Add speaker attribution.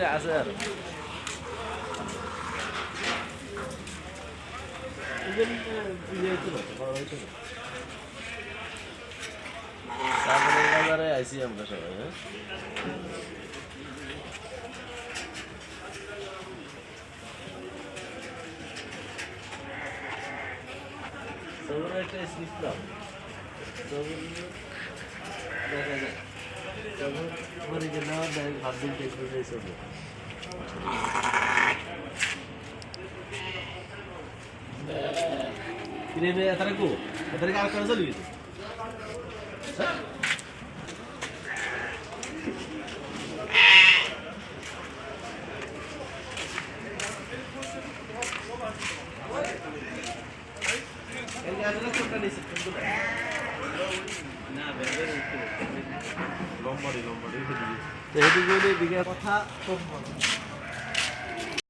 Speaker 1: যে আছে আর সাগরের বাজারে আইসি আমরা সবাই হ্যাঁ সবার একটা স্লিপ দাও সবার দেখা যায় সবার পরে যে না দেয় ভাত দিন দেখতে চাইছে কিনে এতারে কো এতারে আর কাজ চলে গেছে এই গাছটা ছোটটা নিছে না বের লম্বাড়ি লম্বাড়ি কথা খুব